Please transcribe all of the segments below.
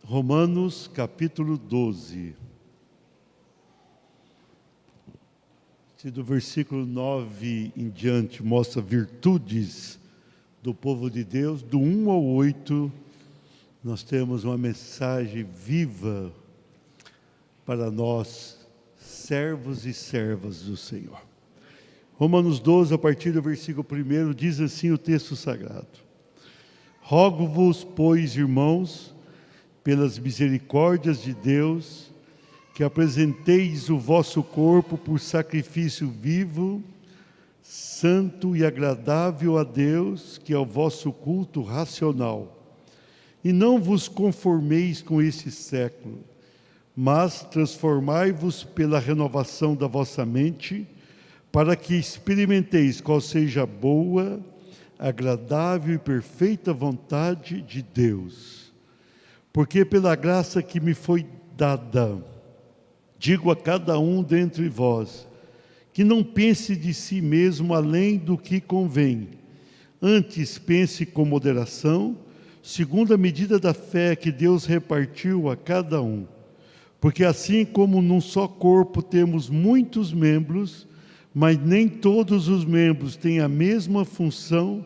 Romanos capítulo 12. Se do versículo 9 em diante mostra virtudes do povo de Deus, do 1 ao 8, nós temos uma mensagem viva para nós, servos e servas do Senhor. Romanos 12, a partir do versículo 1, diz assim o texto sagrado: Rogo-vos, pois, irmãos, pelas misericórdias de Deus, que apresenteis o vosso corpo por sacrifício vivo, santo e agradável a Deus, que é o vosso culto racional. E não vos conformeis com este século, mas transformai-vos pela renovação da vossa mente, para que experimenteis qual seja a boa, agradável e perfeita vontade de Deus. Porque pela graça que me foi dada, digo a cada um dentre vós, que não pense de si mesmo além do que convém, antes pense com moderação, segundo a medida da fé que Deus repartiu a cada um. Porque assim como num só corpo temos muitos membros, mas nem todos os membros têm a mesma função,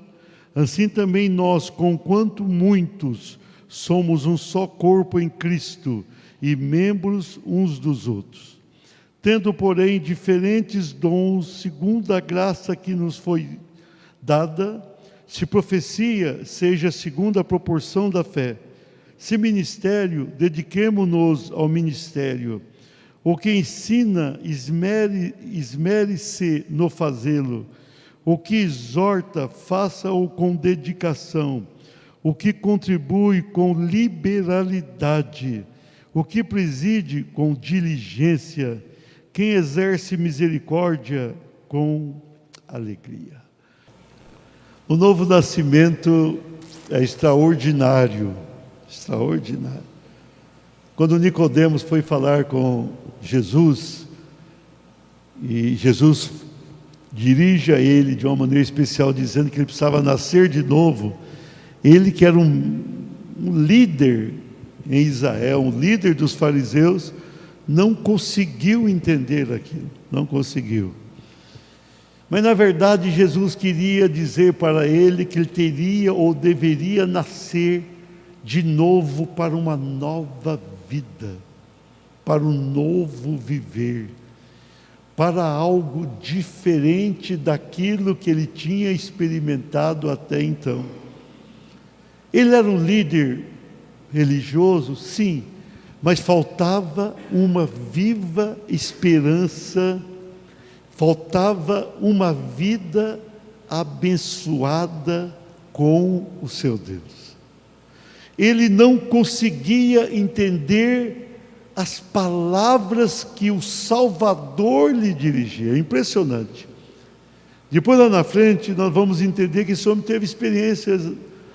assim também nós, conquanto muitos, somos um só corpo em Cristo e membros uns dos outros. Tendo, porém, diferentes dons, segundo a graça que nos foi dada, se profecia, seja segundo a proporção da fé. Se ministério, dediquemo-nos ao ministério. O que ensina, esmere-se no fazê-lo. O que exorta, faça-o com dedicação. O que contribui com liberalidade. O que preside com diligência. Quem exerce misericórdia com alegria. O novo nascimento é extraordinário. Extraordinário. Quando Nicodemos foi falar com Jesus, e Jesus dirige a ele de uma maneira especial, dizendo que ele precisava nascer de novo, ele que era um líder em Israel, um líder dos fariseus, não conseguiu entender aquilo, não conseguiu. Mas na verdade Jesus queria dizer para ele que ele teria ou deveria nascer de novo para uma nova vida, para um novo viver, para algo diferente daquilo que ele tinha experimentado até então. Ele era um líder religioso, sim, mas faltava uma viva esperança, faltava uma vida abençoada com o seu Deus. Ele não conseguia entender as palavras que o Salvador lhe dirigia. É impressionante. Depois lá na frente nós vamos entender que esse homem teve experiências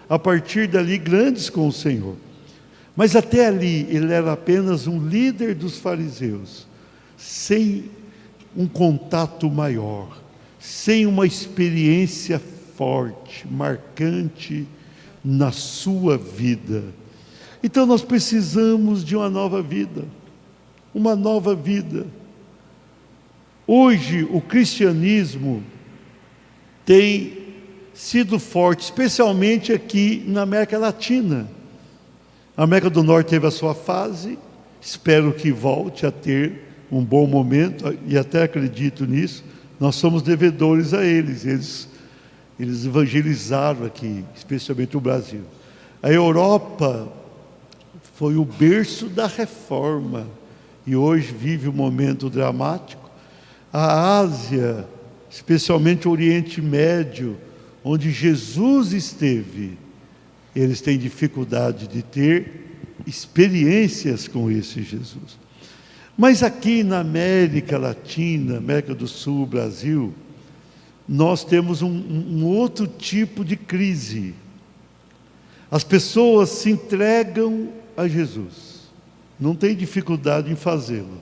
a partir dali grandes com o Senhor. Mas até ali ele era apenas um líder dos fariseus, sem um contato maior, sem uma experiência forte, marcante na sua vida. Então nós precisamos de uma nova vida, uma nova vida. Hoje o cristianismo tem sido forte, especialmente aqui na América Latina. A América do Norte teve a sua fase, espero que volte a ter um bom momento, e até acredito nisso. Nós somos devedores a eles, eles evangelizaram aqui, especialmente o Brasil. A Europa foi o berço da reforma, e hoje vive um momento dramático. A Ásia, especialmente o Oriente Médio, onde Jesus esteve, eles têm dificuldade de ter experiências com esse Jesus. Mas aqui na América Latina, América do Sul, Brasil, nós temos um outro tipo de crise. As pessoas se entregam a Jesus, não tem dificuldade em fazê-lo.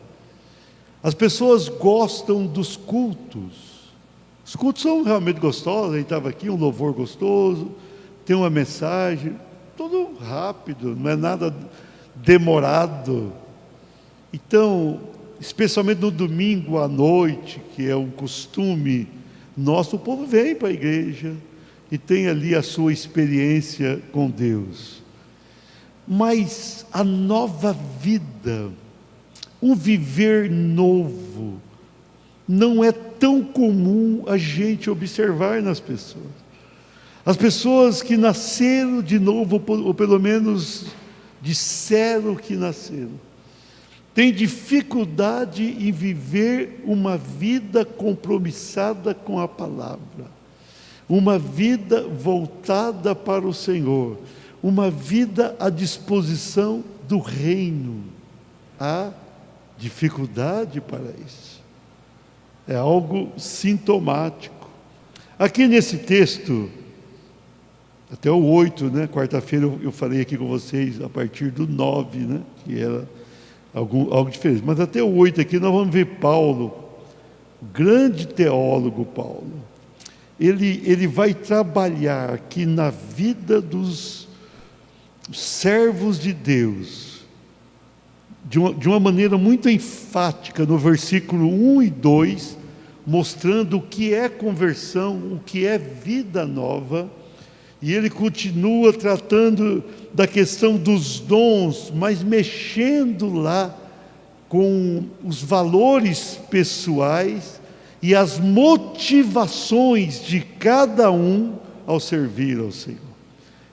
As pessoas gostam dos cultos. Os cultos são realmente gostosos. A gente estava aqui, um louvor gostoso, tem uma mensagem, tudo rápido, não é nada demorado. Então, especialmente no domingo à noite, que é um costume nosso, o povo vem para a igreja e tem ali a sua experiência com Deus. Mas a nova vida, um viver novo, não é tão comum a gente observar nas pessoas. As pessoas que nasceram de novo, ou pelo menos disseram que nasceram, têm dificuldade em viver uma vida compromissada com a palavra, uma vida voltada para o Senhor, uma vida à disposição do reino. Há dificuldade para isso. É algo sintomático. Aqui nesse texto, até o 8, né? Quarta-feira eu falei aqui com vocês a partir do 9, né? Que era algo diferente. Mas até o 8 aqui nós vamos ver Paulo, o grande teólogo Paulo. Ele vai trabalhar aqui na vida dos servos de Deus, de uma maneira muito enfática, no versículo 1 e 2, mostrando o que é conversão, o que é vida nova. E ele continua tratando da questão dos dons, mas mexendo lá com os valores pessoais e as motivações de cada um ao servir ao Senhor.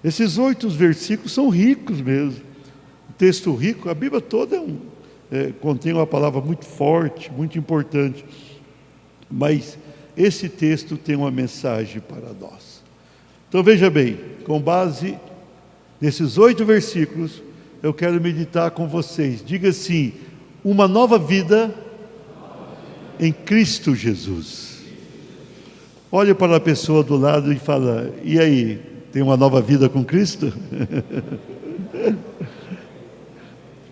Esses 8 versículos são ricos mesmo. Um texto rico, a Bíblia toda contém uma palavra muito forte, muito importante. Mas esse texto tem uma mensagem para nós. Então veja bem, com base nesses 8 versículos, eu quero meditar com vocês. Diga assim: uma nova vida em Cristo Jesus. Olhe para a pessoa do lado e fala: e aí, tem uma nova vida com Cristo?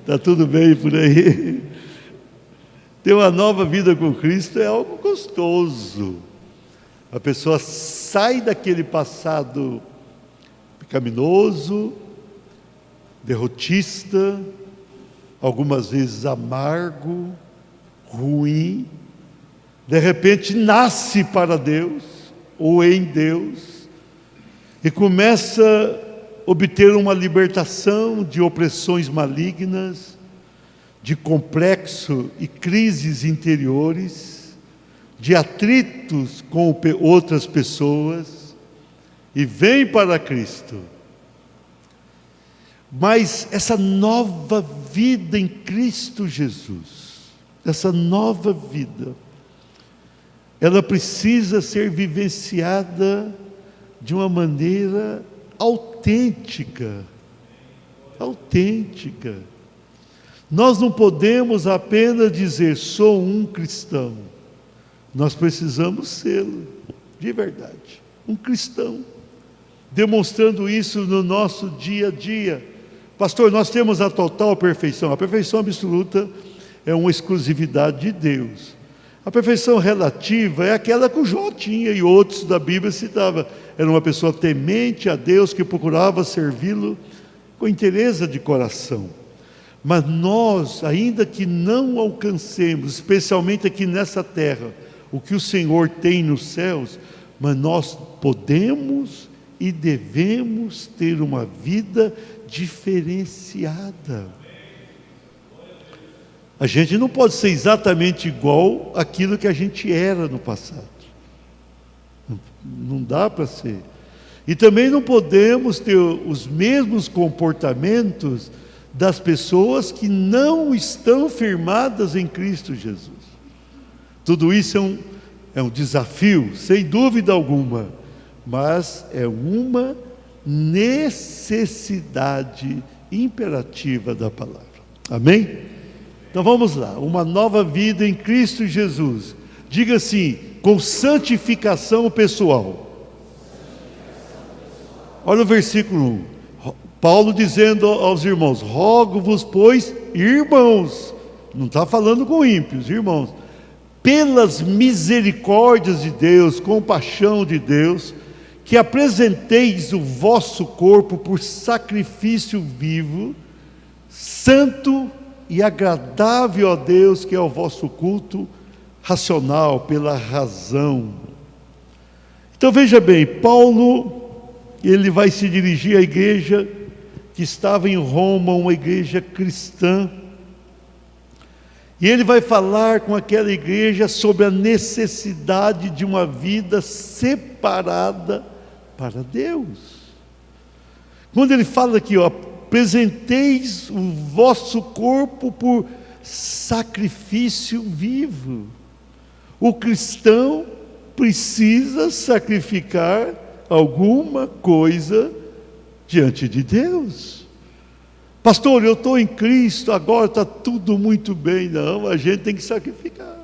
Está tudo bem por aí? Ter uma nova vida com Cristo é algo gostoso. A pessoa sai daquele passado pecaminoso, derrotista, algumas vezes amargo, ruim, de repente nasce para Deus, ou em Deus, e começa a obter uma libertação de opressões malignas, de complexo e crises interiores, de atritos com outras pessoas, e vem para Cristo. Mas essa nova vida em Cristo Jesus, essa nova vida, ela precisa ser vivenciada de uma maneira autêntica. Autêntica. Nós não podemos apenas dizer: sou um cristão. Nós precisamos sê-lo, de verdade, um cristão, demonstrando isso no nosso dia a dia. Pastor, nós temos a total perfeição. A perfeição absoluta é uma exclusividade de Deus. A perfeição relativa é aquela que o Jó tinha e outros da Bíblia citavam. Era uma pessoa temente a Deus, que procurava servi-lo com inteireza de coração. Mas nós, ainda que não alcancemos, especialmente aqui nessa terra, o que o Senhor tem nos céus, mas nós podemos e devemos ter uma vida diferenciada. A gente não pode ser exatamente igual àquilo que a gente era no passado. Não dá para ser. E também não podemos ter os mesmos comportamentos das pessoas que não estão firmadas em Cristo Jesus. Tudo isso é um desafio, sem dúvida alguma, mas é uma necessidade imperativa da palavra. Amém? Então vamos lá, uma nova vida em Cristo Jesus. Diga assim: com santificação pessoal. Olha o versículo 1. Paulo dizendo aos irmãos: rogo-vos, pois, irmãos, não está falando com ímpios, irmãos, pelas misericórdias de Deus, compaixão de Deus, que apresenteis o vosso corpo por sacrifício vivo, santo e agradável a Deus, que é o vosso culto racional, pela razão. Então veja bem, Paulo, ele vai se dirigir à igreja que estava em Roma, uma igreja cristã, e ele vai falar com aquela igreja sobre a necessidade de uma vida separada para Deus. Quando ele fala aqui, apresenteis o vosso corpo por sacrifício vivo. O cristão precisa sacrificar alguma coisa diante de Deus. Pastor, eu estou em Cristo, agora está tudo muito bem. Não, a gente tem que sacrificar.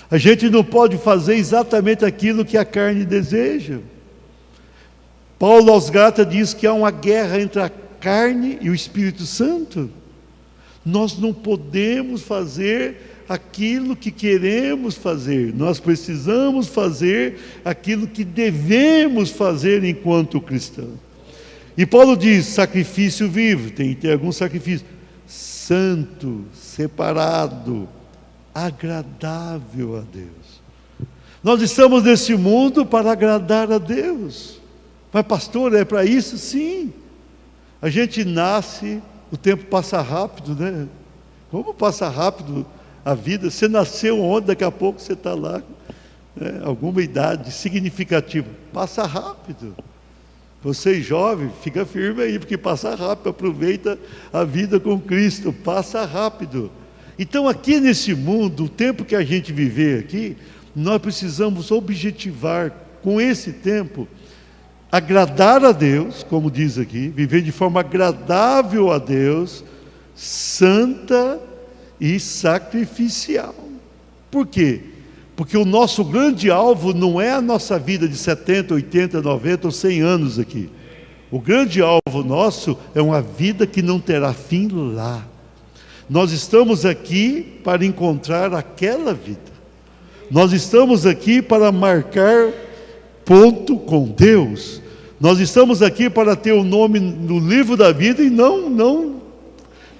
A gente não pode fazer exatamente aquilo que a carne deseja. Paulo aos Gálatas diz que há uma guerra entre a carne e o Espírito Santo. Nós não podemos fazer aquilo que queremos fazer. Nós precisamos fazer aquilo que devemos fazer enquanto cristãos. E Paulo diz, sacrifício vivo, tem que ter algum sacrifício, santo, separado, agradável a Deus. Nós estamos nesse mundo para agradar a Deus. Mas pastor, é para isso? Sim. A gente nasce, o tempo passa rápido, né? Como passa rápido a vida? Você nasceu ontem, daqui a pouco você está lá, né? Alguma idade significativa, passa rápido. Você jovem, fica firme aí, porque passa rápido, aproveita a vida com Cristo, passa rápido. Então aqui nesse mundo, o tempo que a gente viver aqui, nós precisamos objetivar com esse tempo, agradar a Deus, como diz aqui, viver de forma agradável a Deus, santa e sacrificial. Por quê? Porque o nosso grande alvo não é a nossa vida de 70, 80, 90 ou 100 anos aqui. O grande alvo nosso é uma vida que não terá fim lá. Nós estamos aqui para encontrar aquela vida. Nós estamos aqui para marcar ponto com Deus. Nós estamos aqui para ter o nome no livro da vida e não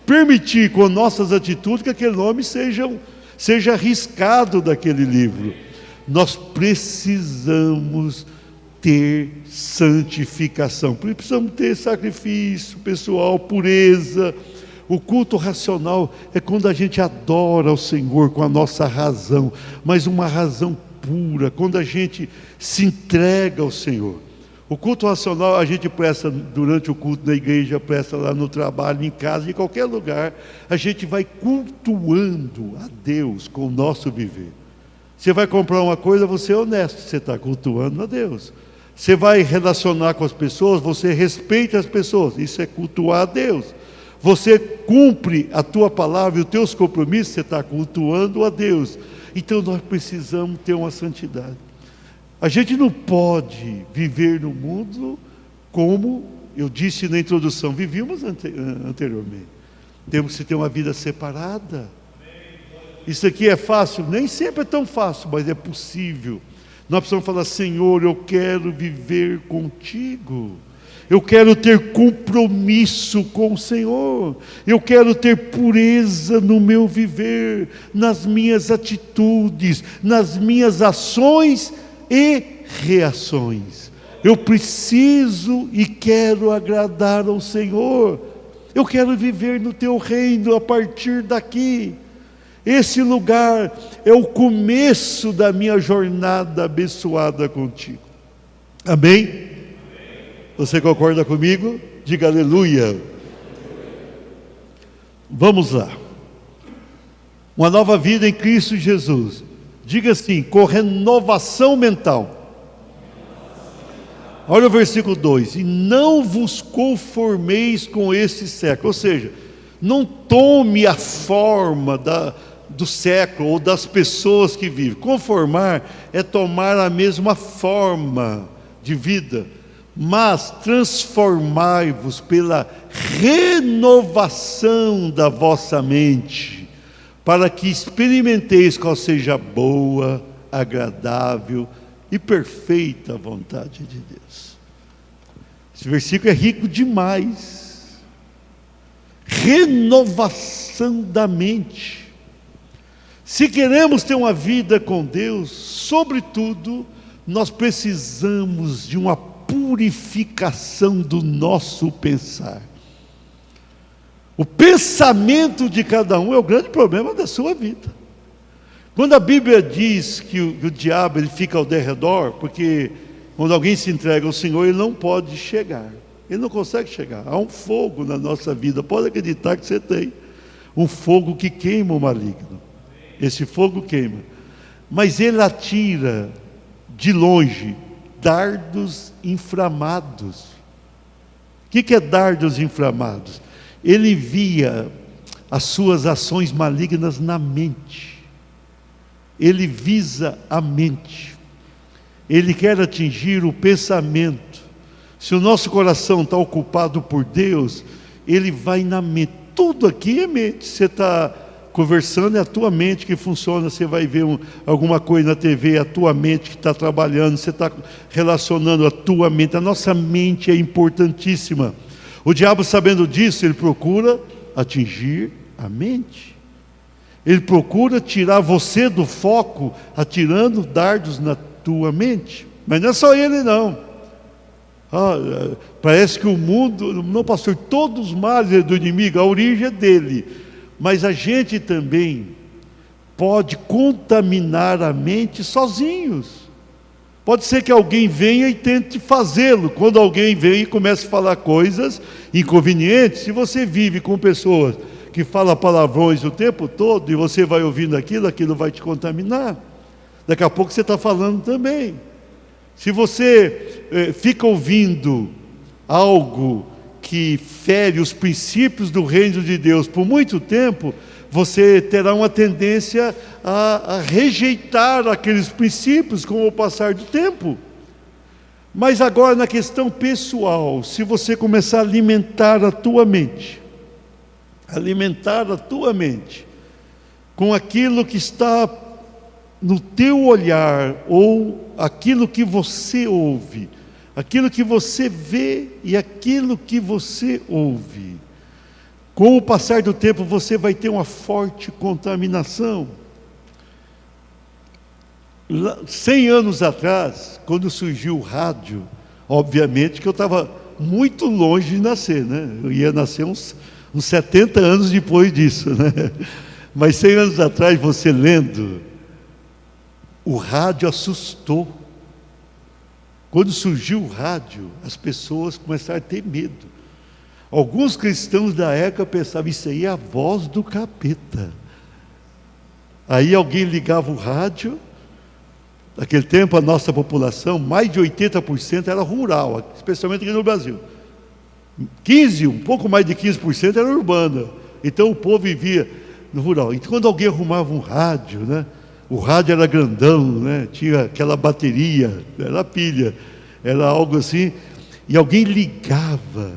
permitir com nossas atitudes que aquele nome seja arriscado daquele livro. Nós precisamos ter santificação, precisamos ter sacrifício pessoal, pureza. O culto racional é quando a gente adora o Senhor com a nossa razão, mas uma razão pura, quando a gente se entrega ao Senhor. O culto racional a gente presta durante o culto da igreja, presta lá no trabalho, em casa, em qualquer lugar. A gente vai cultuando a Deus com o nosso viver. Você vai comprar uma coisa, você é honesto, você está cultuando a Deus. Você vai relacionar com as pessoas, você respeita as pessoas, isso é cultuar a Deus. Você cumpre a tua palavra e os teus compromissos, você está cultuando a Deus. Então nós precisamos ter uma santidade. A gente não pode viver no mundo como eu disse na introdução, vivíamos anteriormente. Temos que ter uma vida separada. Isso aqui é fácil? Nem sempre é tão fácil, mas é possível. Nós precisamos falar, Senhor, eu quero viver contigo. Eu quero ter compromisso com o Senhor. Eu quero ter pureza no meu viver, nas minhas atitudes, nas minhas ações e reações. Eu preciso e quero agradar ao Senhor. Eu quero viver no teu reino a partir daqui. Esse lugar é o começo da minha jornada abençoada contigo. Amém? Você concorda comigo? Diga aleluia. Vamos lá. Uma nova vida em Cristo Jesus. Diga assim, com renovação mental. Olha o versículo 2. E não vos conformeis com esse século. Ou seja, não tome a forma do século ou das pessoas que vivem. Conformar é tomar a mesma forma de vida. Mas transformai-vos pela renovação da vossa mente, para que experimenteis qual seja a boa, agradável e perfeita vontade de Deus. Esse versículo é rico demais. renovação da mente. Se queremos ter uma vida com Deus, sobretudo, nós precisamos de uma purificação do nosso pensar. O pensamento de cada um é o grande problema da sua vida. Quando a Bíblia diz que o diabo ele fica ao derredor, porque quando alguém se entrega ao Senhor, ele não pode chegar. Ele não consegue chegar. Há um fogo na nossa vida, pode acreditar que você tem. Um fogo que queima o maligno. Esse fogo queima. Mas ele atira de longe dardos inflamados. O que é dardos inflamados? Ele envia as suas ações malignas na mente. Ele visa a mente. Ele quer atingir o pensamento. Se o nosso coração está ocupado por Deus, ele vai na mente. Tudo aqui é mente. Você está conversando, é a tua mente que funciona. Você vai ver alguma coisa na TV, é a tua mente que está trabalhando. Você está relacionando a tua mente. A nossa mente é importantíssima. O diabo, sabendo disso, ele procura atingir a mente. Ele procura tirar você do foco, atirando dardos na tua mente. Mas não é só ele, não. Parece que o mundo, não, pastor, todos os males do inimigo, a origem é dele. Mas a gente também pode contaminar a mente sozinhos. Pode ser que alguém venha e tente fazê-lo. Quando alguém vem e começa a falar coisas inconvenientes, se você vive com pessoas que falam palavrões o tempo todo, e você vai ouvindo aquilo vai te contaminar. Daqui a pouco você está falando também. Se você fica ouvindo algo que fere os princípios do reino de Deus por muito tempo, você terá uma tendência a rejeitar aqueles princípios com o passar do tempo. Mas agora na questão pessoal, se você começar a alimentar a tua mente com aquilo que está no teu olhar, ou aquilo que você ouve, aquilo que você vê e aquilo que você ouve, com o passar do tempo você vai ter uma forte contaminação. 100 anos atrás, quando surgiu o rádio, obviamente que eu estava muito longe de nascer, né? Eu ia nascer uns 70 anos depois disso, né? Mas 100 anos atrás, você lendo, o rádio assustou. Quando surgiu o rádio, as pessoas começaram a ter medo. Alguns cristãos da época pensavam, isso aí é a voz do capeta. Aí alguém ligava o rádio. Naquele tempo a nossa população, mais de 80% era rural, especialmente aqui no Brasil. Um pouco mais de 15% era urbana. Então o povo vivia no rural. Então quando alguém arrumava um rádio, né? O rádio era grandão, né? Tinha aquela bateria, era pilha, era algo assim. E alguém ligava,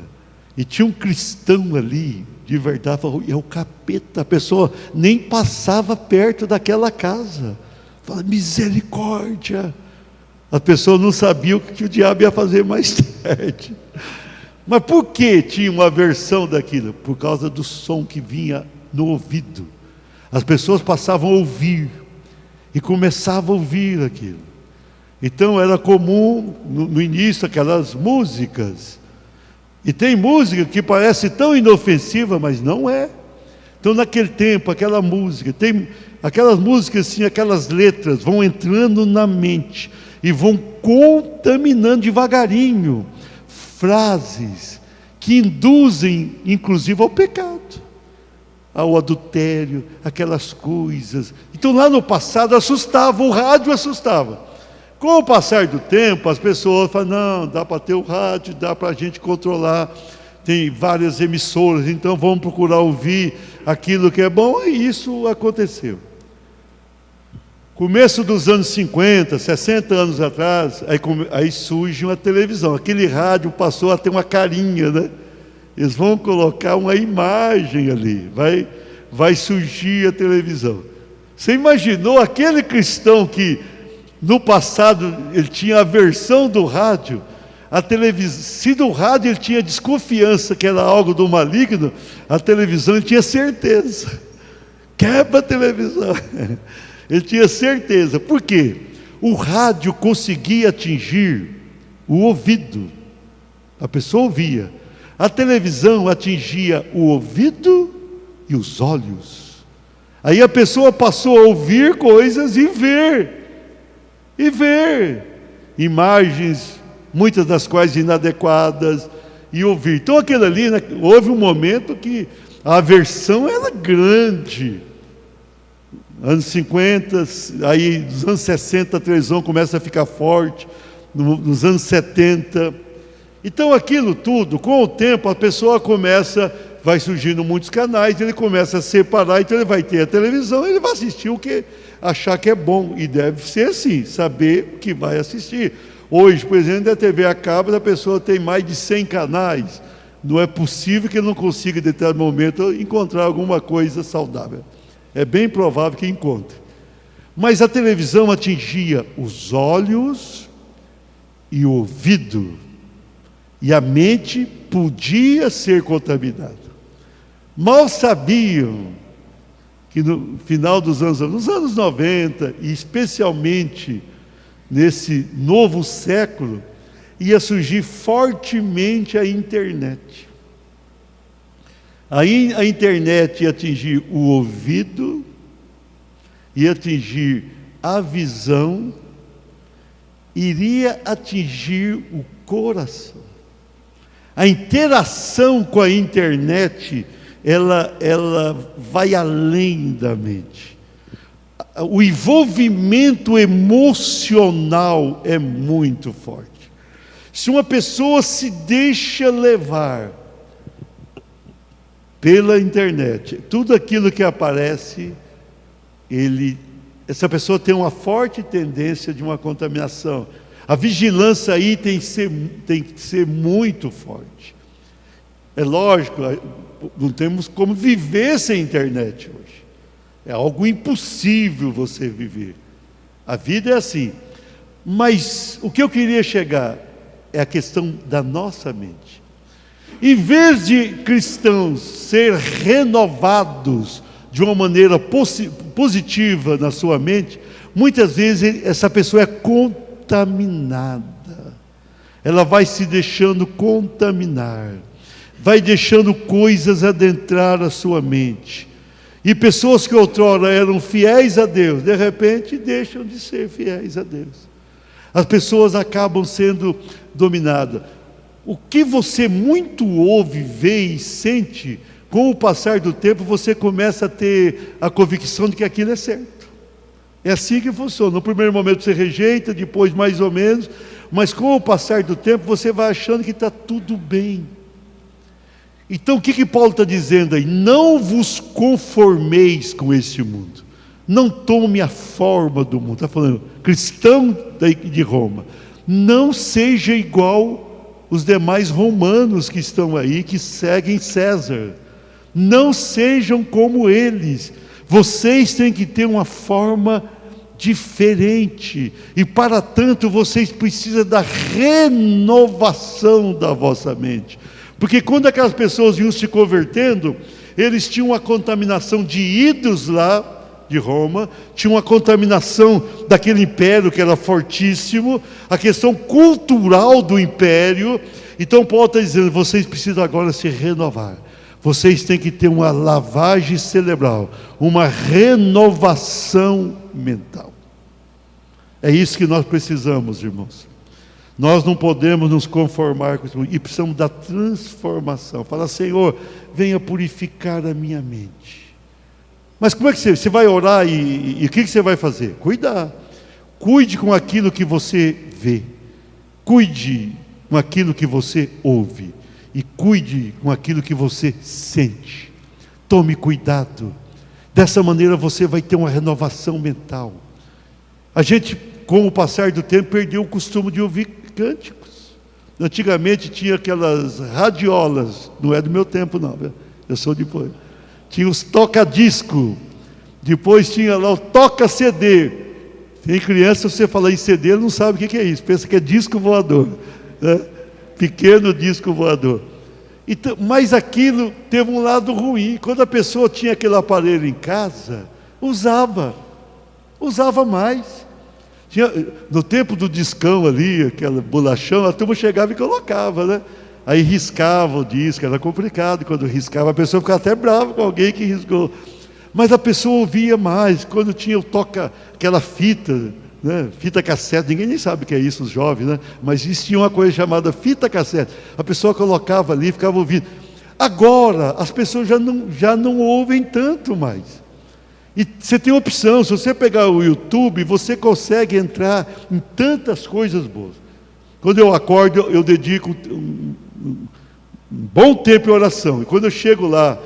e tinha um cristão ali, de verdade, falou, é o capeta. A pessoa nem passava perto daquela casa. Fala, misericórdia. A pessoa não sabia o que o diabo ia fazer mais tarde. Mas por que tinha uma aversão daquilo? Por causa do som que vinha no ouvido. As pessoas passavam a ouvir, e começavam a ouvir aquilo. Então era comum, no início, aquelas músicas. E tem música que parece tão inofensiva, mas não é. Então naquele tempo, aquela música, tem aquelas músicas assim, aquelas letras vão entrando na mente e vão contaminando devagarinho frases que induzem inclusive ao pecado, ao adultério, aquelas coisas. Então lá no passado assustava, o rádio assustava. Com o passar do tempo, as pessoas falam, não, dá para ter o rádio, dá para a gente controlar, tem várias emissoras, então vamos procurar ouvir aquilo que é bom, e isso aconteceu. Começo dos anos 50, 60 anos atrás, aí surge uma televisão, aquele rádio passou a ter uma carinha, né? Eles vão colocar uma imagem ali, vai surgir a televisão. Você imaginou aquele cristão que no passado ele tinha aversão do rádio, Se do rádio ele tinha desconfiança que era algo do maligno, a televisão ele tinha certeza. Quebra a televisão. Ele tinha certeza. Por quê? O rádio conseguia atingir o ouvido. A pessoa ouvia. A televisão atingia o ouvido e os olhos. Aí a pessoa passou a ouvir coisas e ver. Imagens, muitas das quais inadequadas, e ouvir. Então aquilo ali, né, houve um momento que a aversão era grande. Anos 50, aí dos anos 60 a televisão começa a ficar forte, nos anos 70. Então aquilo tudo, com o tempo a pessoa vai surgindo muitos canais, ele começa a separar, então ele vai ter a televisão, ele vai assistir o que achar que é bom, e deve ser assim, saber o que vai assistir. Hoje, por exemplo, da TV a cabo, a pessoa tem mais de 100 canais, não é possível que ele não consiga, em determinado momento, encontrar alguma coisa saudável. É bem provável que encontre. Mas a televisão atingia os olhos e o ouvido, e a mente podia ser contaminada. Mal sabiam que no final dos nos anos 90, e especialmente nesse novo século, ia surgir fortemente a internet. Aí a internet ia atingir o ouvido, ia atingir a visão, iria atingir o coração. A interação com a internet, ela vai além da mente. O envolvimento emocional é muito forte. Se uma pessoa se deixa levar pela internet, tudo aquilo que aparece, essa pessoa tem uma forte tendência de uma contaminação. A vigilância aí tem que ser muito forte. É lógico, não temos como viver sem internet hoje. É algo impossível você viver. A vida é assim. Mas o que eu queria chegar é a questão da nossa mente. Em vez de cristãos ser renovados de uma maneira positiva na sua mente, muitas vezes essa pessoa é contaminada. Ela vai se deixando contaminar, vai deixando coisas adentrar a sua mente. E pessoas que outrora eram fiéis a Deus, de repente deixam de ser fiéis a Deus. As pessoas acabam sendo dominadas. O que você muito ouve, vê e sente, com o passar do tempo você começa a ter a convicção de que aquilo é certo. É assim que funciona. No primeiro momento você rejeita, depois mais ou menos, mas com o passar do tempo você vai achando que está tudo bem. Então o que Paulo está dizendo aí? Não vos conformeis com este mundo. Não tome a forma do mundo. Está falando, cristão de Roma, não seja igual os demais romanos que estão aí, que seguem César. Não sejam como eles. Vocês têm que ter uma forma diferente. E para tanto vocês precisam da renovação da vossa mente. Porque quando aquelas pessoas iam se convertendo, eles tinham uma contaminação de ídolos lá de Roma, tinham uma contaminação daquele império que era fortíssimo, a questão cultural do império. Então Paulo está dizendo, vocês precisam agora se renovar. Vocês têm que ter uma lavagem cerebral, uma renovação mental. É isso que nós precisamos, irmãos. Nós não podemos nos conformar com isso, e precisamos da transformação. Fala, Senhor, venha purificar a minha mente. Mas como é que você vai orar e o que você vai fazer? Cuidar. Cuide com aquilo que você vê. Cuide com aquilo que você ouve. E cuide com aquilo que você sente. Tome cuidado. Dessa maneira você vai ter uma renovação mental. A gente, com o passar do tempo, perdeu o costume de ouvir cânticos. Antigamente tinha aquelas radiolas, não é do meu tempo não, eu sou depois. Tinha os toca-disco, depois tinha lá o toca-CD. Tem criança, você fala em CD, ele não sabe o que é isso, pensa que é disco voador, né? pequeno disco voador. Então, mas aquilo teve um lado ruim. Quando a pessoa tinha aquele aparelho em casa, usava mais. No tempo do discão ali, aquela bolachão, a turma chegava e colocava, né? Aí riscava o disco, era complicado. Quando riscava, a pessoa ficava até brava com alguém que riscou. Mas a pessoa ouvia mais. Quando tinha o toca, aquela fita, né? Fita cassete, ninguém nem sabe o que é isso, os jovens, né? Mas existia uma coisa chamada fita cassete. A pessoa colocava ali, ficava ouvindo. Agora, as pessoas já não ouvem tanto mais. E você tem opção, se você pegar o YouTube, você consegue entrar em tantas coisas boas. Quando eu acordo, eu dedico um bom tempo em oração. E quando eu chego lá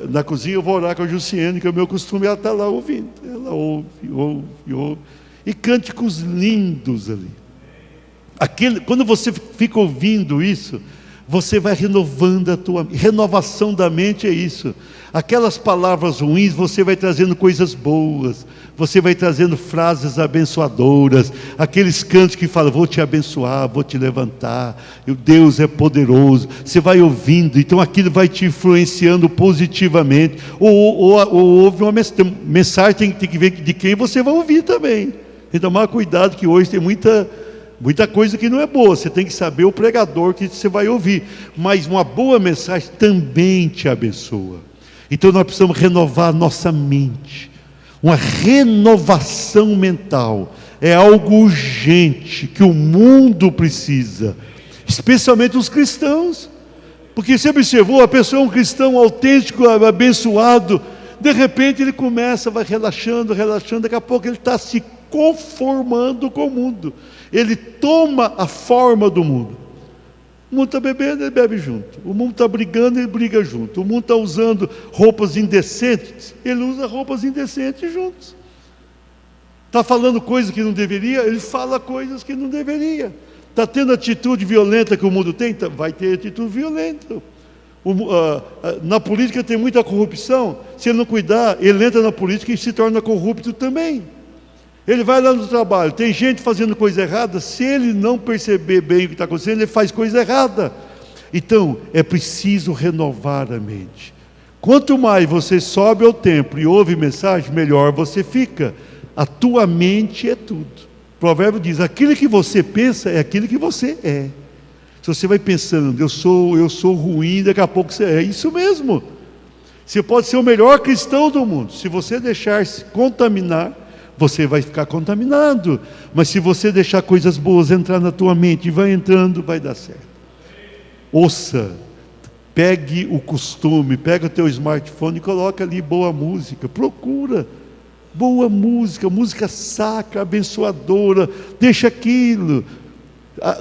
na cozinha, eu vou orar com a Jussiene, que é o meu costume, ela está lá ouvindo. Ela ouve. E cânticos lindos ali. Quando você fica ouvindo isso, você vai renovando a tua mente. Renovação da mente é isso. Aquelas palavras ruins, você vai trazendo coisas boas. Você vai trazendo frases abençoadoras. Aqueles cantos que falam, vou te abençoar, vou te levantar. E o Deus é poderoso. Você vai ouvindo, então aquilo vai te influenciando positivamente. Ou ouve uma mensagem, tem que ver de quem você vai ouvir também. Tem que tomar cuidado, que hoje tem muita coisa que não é boa. Você tem que saber o pregador que você vai ouvir. Mas uma boa mensagem também te abençoa. Então nós precisamos renovar a nossa mente. Uma renovação mental é algo urgente que o mundo precisa, especialmente os cristãos. Porque você observou, a pessoa é um cristão autêntico, abençoado, de repente ele começa, vai relaxando, daqui a pouco ele está se conformando com o mundo. Ele toma a forma do mundo. O mundo está bebendo, ele bebe junto. O mundo está brigando, ele briga junto. O mundo está usando roupas indecentes, ele usa roupas indecentes juntos. Está falando coisas que não deveria, ele fala coisas que não deveria. Está tendo atitude violenta que o mundo tem, vai ter atitude violenta. Na política tem muita corrupção. Se ele não cuidar, ele entra na política e se torna corrupto também. Ele vai lá no trabalho, tem gente fazendo coisa errada, se ele não perceber bem o que está acontecendo, ele faz coisa errada. Então, é preciso renovar a mente. Quanto mais você sobe ao templo e ouve mensagem, melhor você fica. A tua mente é tudo. O provérbio diz, aquilo que você pensa é aquilo que você é. Se você vai pensando, eu sou ruim, daqui a pouco você é isso mesmo. Você pode ser o melhor cristão do mundo, se você deixar-se contaminar, você vai ficar contaminado. Mas se você deixar coisas boas entrar na tua mente, e vai entrando, vai dar certo. Ouça, pegue o costume, pega o teu smartphone e coloca ali boa música, procura boa música, música sacra, abençoadora, deixa aquilo,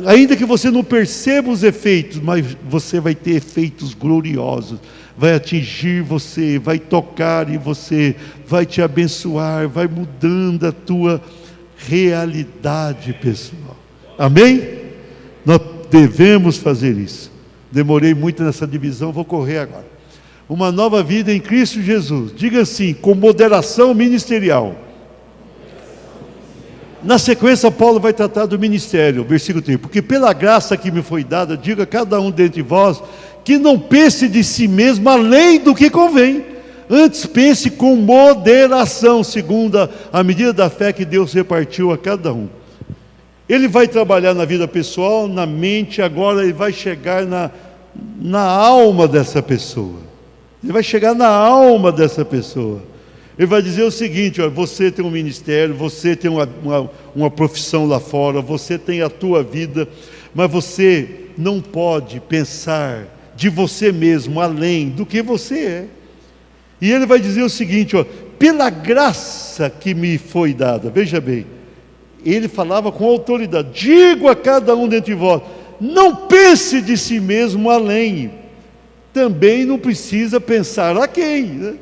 ainda que você não perceba os efeitos, mas você vai ter efeitos gloriosos, vai atingir você, vai tocar em você, vai te abençoar, vai mudando a tua realidade pessoal. Amém? Nós devemos fazer isso. Demorei muito nessa divisão, vou correr agora. Uma nova vida em Cristo Jesus. Diga assim, com moderação ministerial. Na sequência, Paulo vai tratar do ministério, versículo 3. Porque pela graça que me foi dada, diga a cada um dentre vós, que não pense de si mesmo além do que convém. Antes pense com moderação, segundo a medida da fé que Deus repartiu a cada um. Ele vai trabalhar na vida pessoal, na mente, agora ele vai chegar na alma dessa pessoa. Ele vai chegar na alma dessa pessoa. Ele vai dizer o seguinte, ó, você tem um ministério, você tem uma profissão lá fora, você tem a tua vida, mas você não pode pensar de você mesmo além do que você é. E ele vai dizer o seguinte, ó, pela graça que me foi dada, veja bem, ele falava com autoridade, digo a cada um dentre vós, não pense de si mesmo além, também não precisa pensar a quem, né?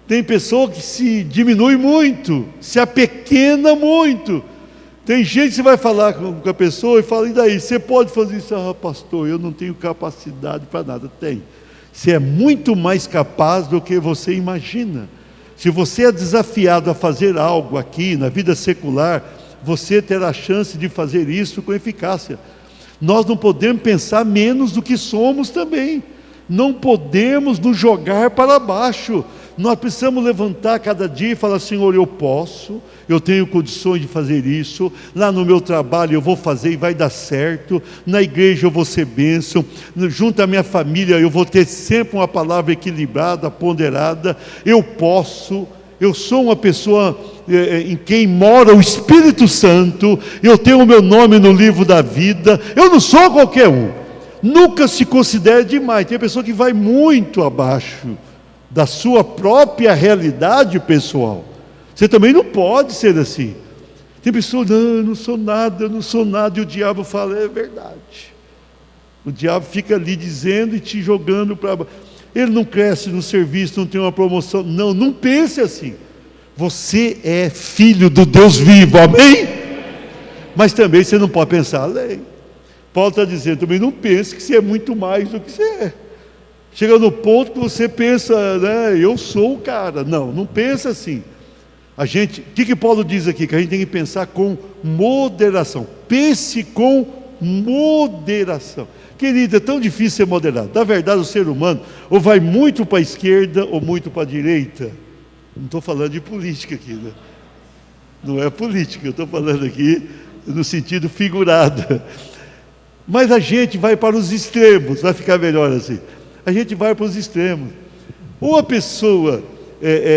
Tem pessoa que se diminui muito, se apequena muito. Tem gente que você vai falar com a pessoa e fala, e daí, você pode fazer isso? Ah, pastor, eu não tenho capacidade para nada. Tem. Você é muito mais capaz do que você imagina. Se você é desafiado a fazer algo aqui na vida secular, você terá a chance de fazer isso com eficácia. Nós não podemos pensar menos do que somos também. Não podemos nos jogar para baixo. Nós precisamos levantar cada dia e falar: Senhor, eu posso, eu tenho condições de fazer isso. Lá no meu trabalho eu vou fazer e vai dar certo. Na igreja eu vou ser bênção. Junto à minha família eu vou ter sempre uma palavra equilibrada, ponderada. Eu posso. Eu sou uma pessoa em quem mora o Espírito Santo. Eu tenho o meu nome no livro da vida. Eu não sou qualquer um. Nunca se considere demais. Tem pessoa que vai muito abaixo da sua própria realidade pessoal. Você também não pode ser assim. Tem pessoas: não, eu não sou nada, eu não sou nada. E o diabo fala: é verdade. O diabo fica ali dizendo e te jogando para baixo. Ele não cresce no serviço, não tem uma promoção. Não, não pense assim. Você é filho do Deus vivo, amém? Mas também você não pode pensar além. Paulo está dizendo também: não pense que você é muito mais do que você é. Chega no ponto que você pensa, né, eu sou o cara. Não, não pensa assim. O que Paulo diz aqui? Que a gente tem que pensar com moderação. Pense com moderação. Querido, é tão difícil ser moderado. Na verdade, o ser humano ou vai muito para a esquerda ou muito para a direita. Não estou falando de política aqui, né? Não é política, eu estou falando aqui no sentido figurado. Mas a gente vai para os extremos, vai ficar melhor assim. A gente vai para os extremos. Ou a pessoa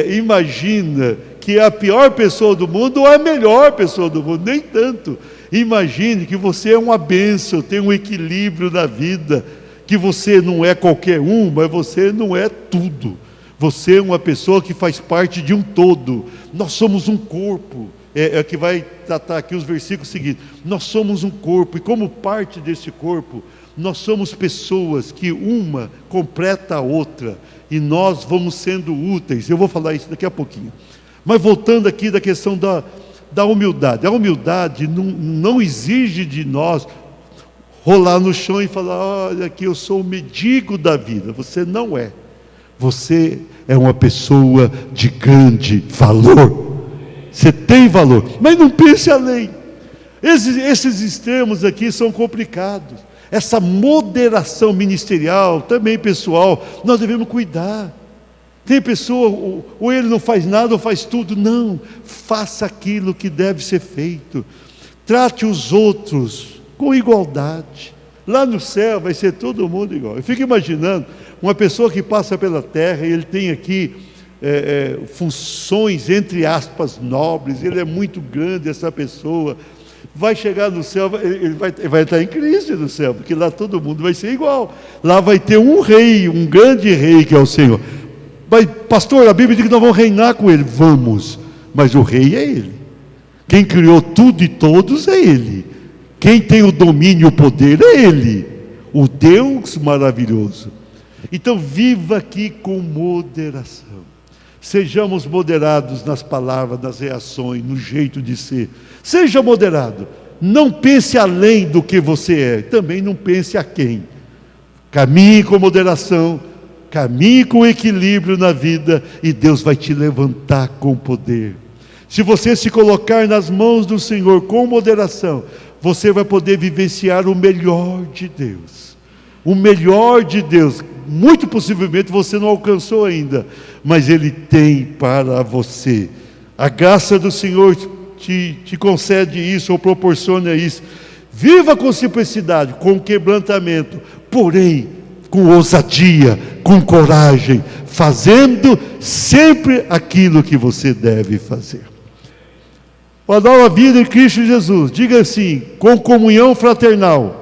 imagina que é a pior pessoa do mundo ou a melhor pessoa do mundo, nem tanto. Imagine que você é uma bênção, tem um equilíbrio na vida, que você não é qualquer um, mas você não é tudo. Você é uma pessoa que faz parte de um todo. Nós somos um corpo. É que vai tratar aqui os versículos seguintes. Nós somos um corpo, e como parte desse corpo, nós somos pessoas que uma completa a outra, e nós vamos sendo úteis. Eu vou falar isso daqui a pouquinho. Mas voltando aqui da questão da humildade. A humildade não exige de nós rolar no chão e falar: olha aqui, eu sou o mendigo da vida. Você não é. Você é uma pessoa de grande valor. Você tem valor, mas não pense além. Esses extremos aqui são complicados. Essa moderação ministerial, também pessoal, nós devemos cuidar. Tem pessoa, ou ele não faz nada ou faz tudo. Não, faça aquilo que deve ser feito. Trate os outros com igualdade. Lá no céu vai ser todo mundo igual. Eu fico imaginando uma pessoa que passa pela terra e ele tem aqui funções, entre aspas, nobres. Ele é muito grande, essa pessoa. Vai chegar no céu, ele vai estar em Cristo no céu, porque lá todo mundo vai ser igual. Lá vai ter um rei, um grande rei, que é o Senhor. Mas, pastor, a Bíblia diz que nós vamos reinar com ele. Vamos, mas o rei é ele. Quem criou tudo e todos é ele. Quem tem o domínio e o poder é ele, o Deus maravilhoso. Então viva aqui com moderação. Sejamos moderados nas palavras, nas reações, no jeito de ser. Seja moderado. Não pense além do que você é. Também não pense a quem. Caminhe com moderação. Caminhe com equilíbrio na vida. E Deus vai te levantar com poder. Se você se colocar nas mãos do Senhor com moderação, você vai poder vivenciar o melhor de Deus. O melhor de Deus. Muito possivelmente você não alcançou ainda, mas Ele tem para você. A graça do Senhor te concede isso, ou proporciona isso. Viva com simplicidade, com quebrantamento, porém com ousadia, com coragem, fazendo sempre aquilo que você deve fazer. A nova vida em Cristo Jesus, diga assim: com comunhão fraternal.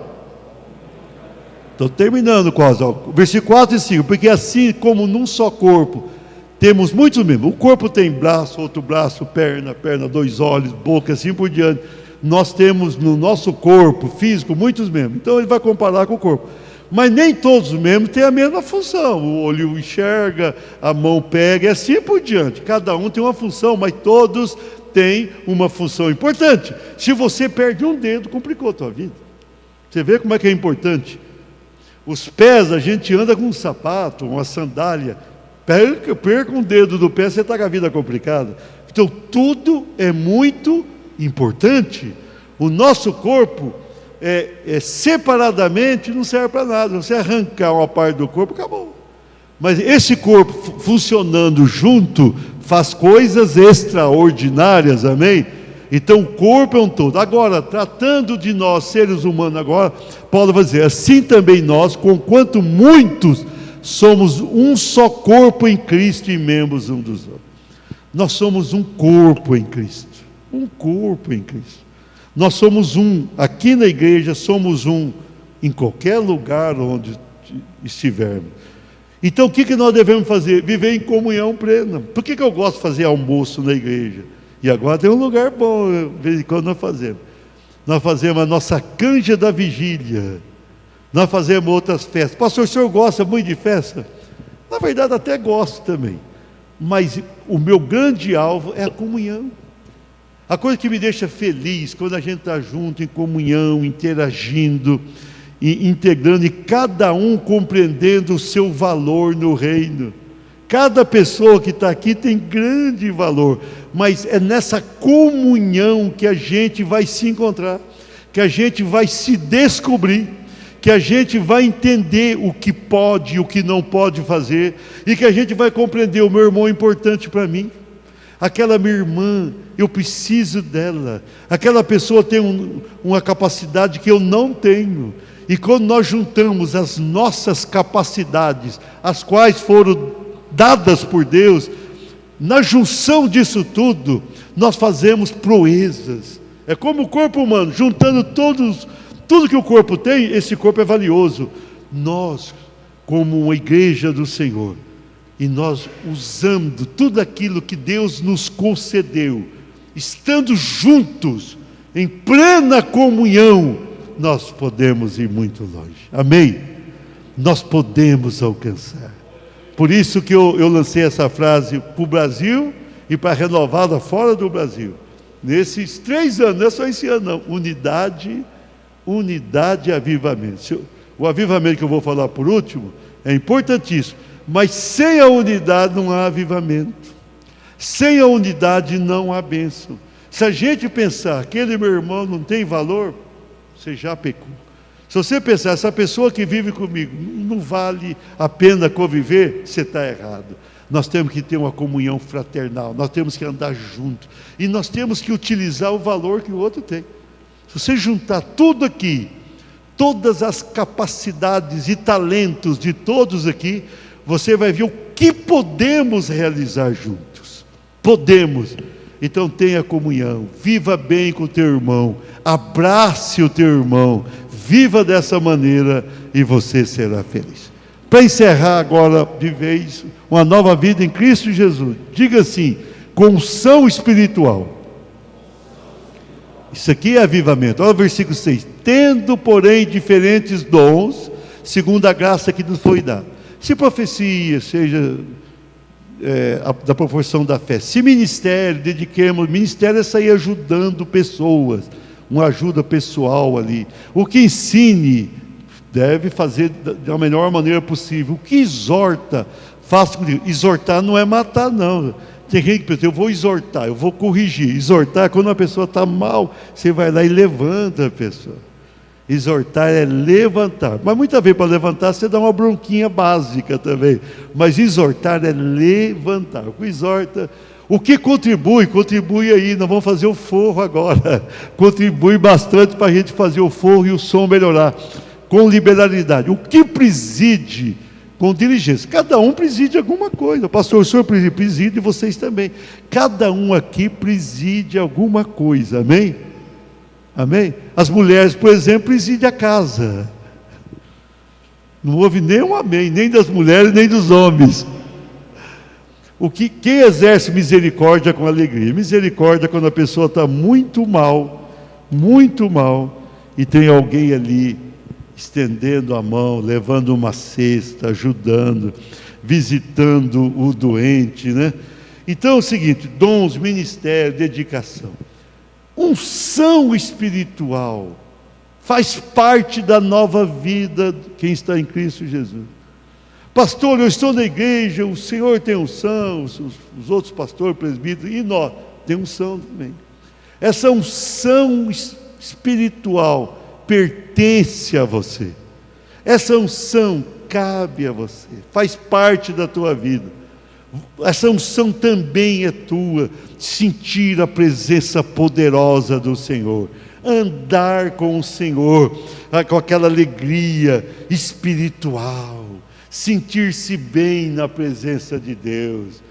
Estou terminando quase, versículo 4 e 5, porque assim como num só corpo, temos muitos membros. O corpo tem braço, outro braço, perna, dois olhos, boca, assim por diante. Nós temos no nosso corpo físico muitos membros. Então ele vai comparar com o corpo. Mas nem todos os membros têm a mesma função. O olho enxerga, a mão pega, e assim por diante. Cada um tem uma função, mas todos têm uma função importante. Se você perde um dedo, complicou a tua vida. Você vê como é que é importante. Os pés, a gente anda com um sapato, uma sandália. Perca um dedo do pé, você está com a vida complicada. Então tudo é muito importante. O nosso corpo separadamente não serve para nada. Você arrancar uma parte do corpo, acabou. Mas esse corpo funcionando junto faz coisas extraordinárias, amém? Então o corpo é um todo. Agora, tratando de nós, seres humanos agora, Paulo vai dizer, assim também nós, conquanto muitos, somos um só corpo em Cristo e membros um dos outros. Nós somos um corpo em Cristo. Um corpo em Cristo. Nós somos um, aqui na igreja, somos um, em qualquer lugar onde estivermos. Então o que nós devemos fazer? Viver em comunhão plena. Por que eu gosto de fazer almoço na igreja? E agora tem um lugar bom, de vez em quando nós fazemos. Nós fazemos a nossa canja da vigília. Nós fazemos outras festas. Pastor, o senhor gosta muito de festa? Na verdade até gosto também. Mas o meu grande alvo é a comunhão. A coisa que me deixa feliz, quando a gente está junto, em comunhão, interagindo, integrando, e cada um compreendendo o seu valor no reino. Cada pessoa que está aqui tem grande valor, mas é nessa comunhão que a gente vai se encontrar, que a gente vai se descobrir, que a gente vai entender o que pode e o que não pode fazer, e que a gente vai compreender: o meu irmão é importante para mim, aquela minha irmã, eu preciso dela, aquela pessoa tem uma capacidade que eu não tenho. E quando nós juntamos as nossas capacidades, as quais foram dadas por Deus, na junção disso tudo, nós fazemos proezas. É como o corpo humano, juntando tudo que o corpo tem, esse corpo é valioso. Nós, como uma igreja do Senhor, e nós usando tudo aquilo que Deus nos concedeu, estando juntos, em plena comunhão, nós podemos ir muito longe, amém? Nós podemos alcançar. Por isso que eu lancei essa frase para o Brasil e para a Renovada fora do Brasil. Nesses 3 anos, não é só esse ano não, unidade e avivamento. O avivamento que eu vou falar por último é importantíssimo, mas sem a unidade não há avivamento. Sem a unidade não há bênção. Se a gente pensar, aquele meu irmão não tem valor, você já pecou. Se você pensar, essa pessoa que vive comigo não vale a pena conviver, você está errado. Nós temos que ter uma comunhão fraternal, nós temos que andar juntos, e nós temos que utilizar o valor que o outro tem. Se você juntar tudo aqui, todas as capacidades e talentos de todos aqui, você vai ver o que podemos realizar juntos. Podemos. Então tenha comunhão, viva bem com o teu irmão, abrace o teu irmão, viva dessa maneira e você será feliz. Para encerrar agora de vez, uma nova vida em Cristo Jesus, diga assim: com unção espiritual. Isso aqui é avivamento. Olha o versículo 6: tendo porém diferentes dons, segundo a graça que nos foi dada. Se profecia, seja da proporção da fé. Se ministério, dediquemos. Ministério é sair ajudando pessoas, uma ajuda pessoal ali. O que ensine, deve fazer da melhor maneira possível. O que exorta, faça comigo. Exortar não é matar, não. Tem gente que pensa: eu vou exortar, eu vou corrigir. Exortar é quando a pessoa está mal, você vai lá e levanta a pessoa. Exortar é levantar. Mas muitas vezes para levantar você dá uma bronquinha básica também. Mas exortar é levantar. O que exorta, o que contribui aí. Nós vamos fazer o forro agora. Contribui bastante para a gente fazer o forro e o som melhorar. Com liberalidade. O que preside com diligência. Cada um preside alguma coisa. Pastor, o senhor preside e vocês também. Cada um aqui preside alguma coisa. Amém? Amém? As mulheres, por exemplo, presidem a casa. Não houve nenhum amém, nem das mulheres, nem dos homens. Quem exerce misericórdia com alegria? Misericórdia quando a pessoa está muito mal, e tem alguém ali estendendo a mão, levando uma cesta, ajudando, visitando o doente, né? Então é o seguinte: dons, ministério, dedicação. Unção espiritual faz parte da nova vida de quem está em Cristo Jesus. Pastor, eu estou na igreja, o Senhor tem unção, os outros pastores, presbíteros, e nós temos unção também. Essa unção espiritual pertence a você. Essa unção cabe a você, faz parte da tua vida. Essa unção também é tua, sentir a presença poderosa do Senhor, andar com o Senhor, com aquela alegria espiritual, sentir-se bem na presença de Deus.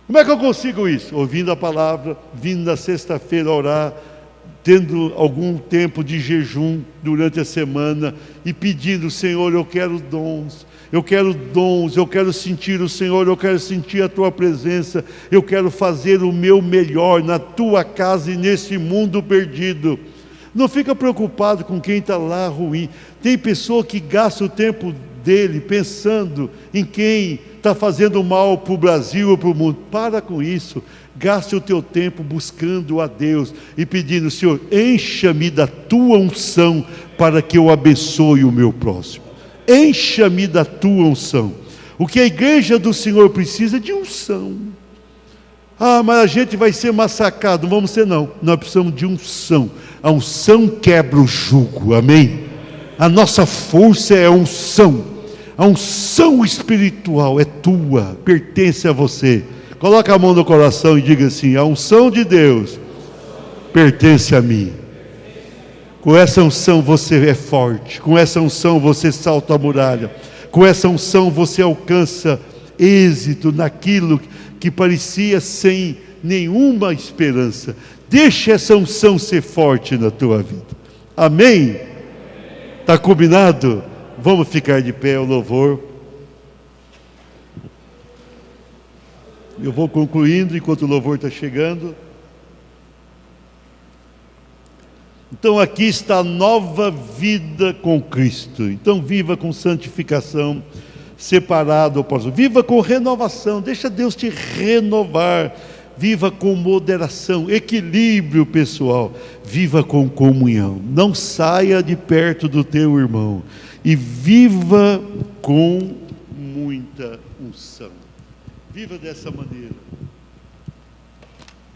Como é que eu consigo isso? Ouvindo a palavra, vindo na sexta-feira orar, tendo algum tempo de jejum durante a semana e pedindo: Senhor, eu quero dons, eu quero sentir o Senhor, eu quero sentir a Tua presença, eu quero fazer o meu melhor na Tua casa e nesse mundo perdido. Não fica preocupado com quem está lá ruim. Tem pessoa que gasta o tempo dele pensando em quem está fazendo mal para o Brasil ou para o mundo. Para com isso. Gaste o teu tempo buscando a Deus e pedindo: Senhor, encha-me da tua unção para que eu abençoe o meu próximo. Encha-me da tua unção. O que a igreja do Senhor precisa é de unção. Ah, mas a gente vai ser massacrado. Não vamos ser, não. Nós precisamos de unção. A unção quebra o jugo, amém? A nossa força é a unção. A unção espiritual é tua, pertence a você. Coloca a mão no coração e diga assim: a unção de Deus pertence a mim. Com essa unção você é forte, com essa unção você salta a muralha, com essa unção você alcança êxito naquilo que parecia sem nenhuma esperança. Deixa essa unção ser forte na tua vida. Amém? Está combinado? Vamos ficar de pé, o louvor. Eu vou concluindo enquanto o louvor está chegando. Então aqui está a nova vida com Cristo. Então viva com santificação, separado ao próximo. Viva com renovação, deixa Deus te renovar. Viva com moderação, equilíbrio pessoal. Viva com comunhão. Não saia de perto do teu irmão. E viva com muita unção. Viva dessa maneira.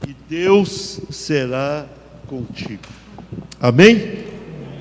E Deus será contigo. Amém?